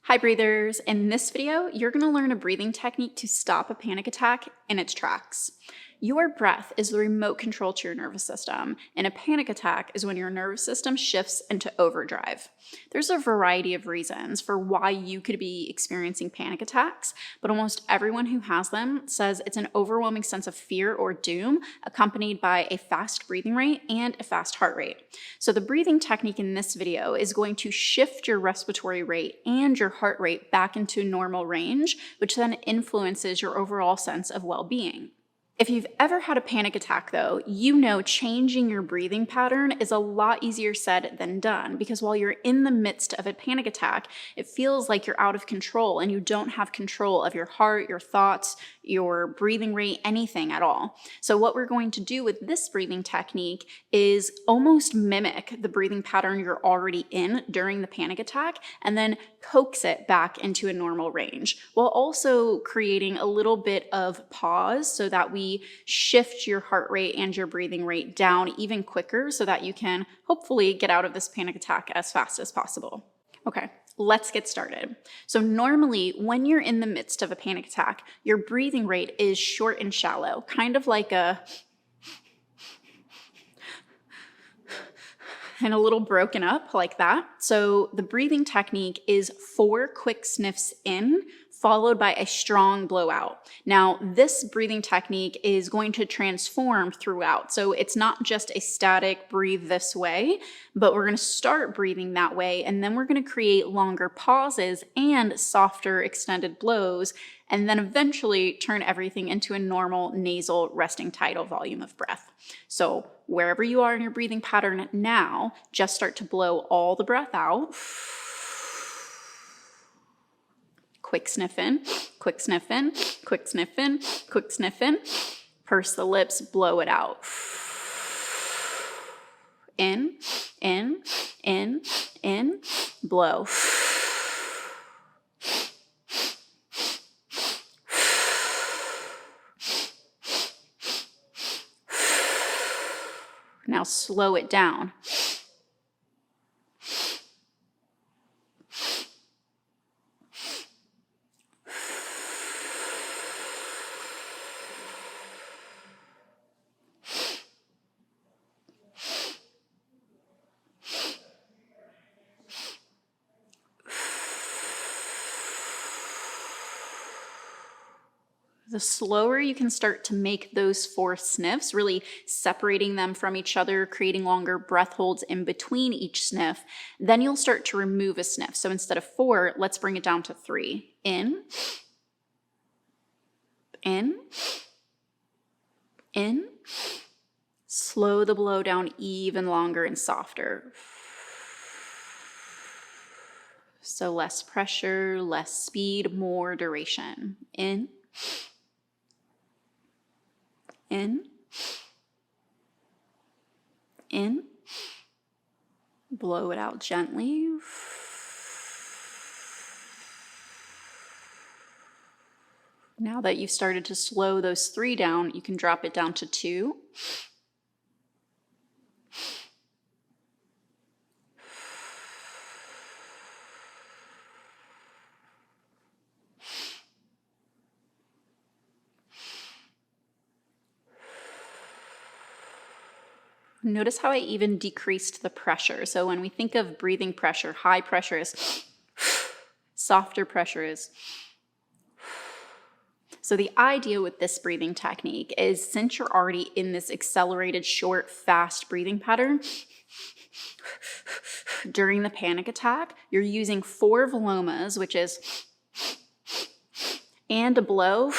Hi breathers! In this video, you're going to learn a breathing technique to stop a panic attack in its tracks. Your breath is the remote control to your nervous system, and a panic attack is when your nervous system shifts into overdrive. There's a variety of reasons for why you could be experiencing panic attacks, but almost everyone who has them says it's an overwhelming sense of fear or doom accompanied by a fast breathing rate and a fast heart rate. So the breathing technique in this video is going to shift your respiratory rate and your heart rate back into normal range, which then influences your overall sense of well-being. If you've ever had a panic attack though, you know changing your breathing pattern is a lot easier said than done, because while you're in the midst of a panic attack, it feels like you're out of control and you don't have control of your heart, your thoughts, your breathing rate, anything at all. So what we're going to do with this breathing technique is almost mimic the breathing pattern you're already in during the panic attack and then coax it back into a normal range, while also creating a little bit of pause so that we shift your heart rate and your breathing rate down even quicker so that you can hopefully get out of this panic attack as fast as possible. Okay, let's get started. So normally when you're in the midst of a panic attack, your breathing rate is short and shallow, kind of like and a little broken up like that. So the breathing technique is 4 quick sniffs in, followed by a strong blowout. Now, this breathing technique is going to transform throughout. So it's not just a static breathe this way, but we're going to start breathing that way, and then we're going to create longer pauses and softer extended blows, and then eventually turn everything into a normal nasal resting tidal volume of breath. So wherever you are in your breathing pattern now, just start to blow all the breath out. Quick sniff in, quick sniff in, quick sniff in, quick sniff in. Purse the lips, blow it out. In, in, in, in, blow. Now slow it down. The slower you can start to make those 4 sniffs, really separating them from each other, creating longer breath holds in between each sniff, then you'll start to remove a sniff. So instead of 4, let's bring it down to 3. In, in, in. Slow the blow down even longer and softer. So less pressure, less speed, more duration. In, in, blow it out gently. Now that you've started to slow those 3 down, you can drop it down to 2. Notice how I even decreased the pressure. So when we think of breathing pressure, high pressure is softer pressure is. So the idea with this breathing technique is, since you're already in this accelerated, short, fast breathing pattern, during the panic attack, you're using 4 velomas, which is, and a blow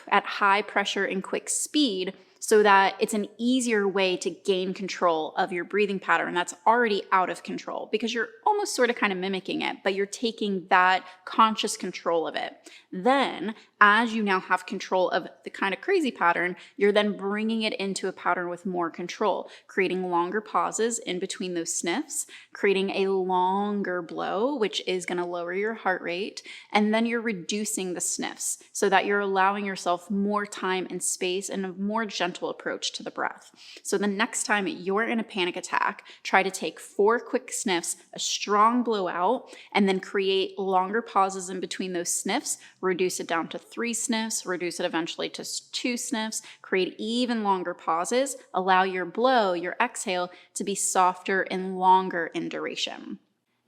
at high pressure and quick speed, so that it's an easier way to gain control of your breathing pattern that's already out of control, because you're almost sort of kind of mimicking it, but you're taking that conscious control of it. Then, as you now have control of the kind of crazy pattern, you're then bringing it into a pattern with more control, creating longer pauses in between those sniffs, creating a longer blow, which is going to lower your heart rate, and then you're reducing the sniffs so that you're allowing yourself more time and space and a more gentle gentle approach to the breath. So the next time you're in a panic attack, try to take 4 quick sniffs, a strong blowout, and then create longer pauses in between those sniffs. Reduce it down to 3 sniffs, reduce it eventually to 2 sniffs, create even longer pauses, allow your blow, your exhale, to be softer and longer in duration.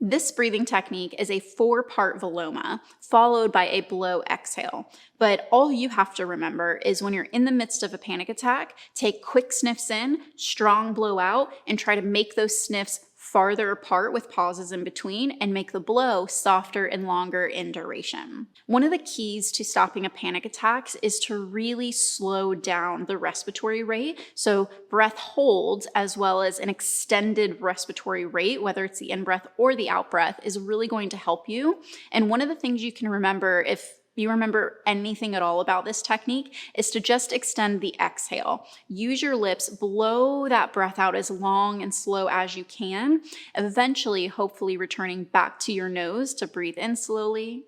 This breathing technique is a 4-part Veloma, followed by a blow exhale. But all you have to remember is when you're in the midst of a panic attack, take quick sniffs in, strong blow out, and try to make those sniffs farther apart with pauses in between and make the blow softer and longer in duration. One of the keys to stopping a panic attack is to really slow down the respiratory rate. So breath holds as well as an extended respiratory rate, whether it's the in-breath or the out-breath, is really going to help you. And one of the things you can remember, if you remember anything at all about this technique, is to just extend the exhale. Use your lips, blow that breath out as long and slow as you can, eventually, hopefully returning back to your nose to breathe in slowly,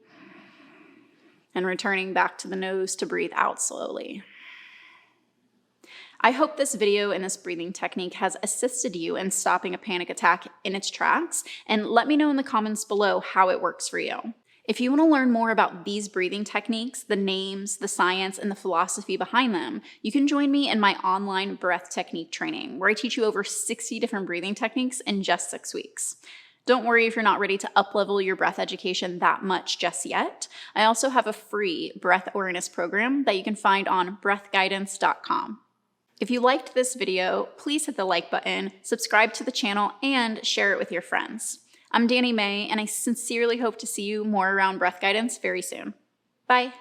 and returning back to the nose to breathe out slowly. I hope this video and this breathing technique has assisted you in stopping a panic attack in its tracks, and let me know in the comments below how it works for you. If you want to learn more about these breathing techniques, the names, the science, and the philosophy behind them, you can join me in my online breath technique training, where I teach you over 60 different breathing techniques in just 6 weeks. Don't worry if you're not ready to uplevel your breath education that much just yet. I also have a free breath awareness program that you can find on breathguidance.com. If you liked this video, please hit the like button, subscribe to the channel, and share it with your friends. I'm Danny May, and I sincerely hope to see you more around breath guidance very soon. Bye.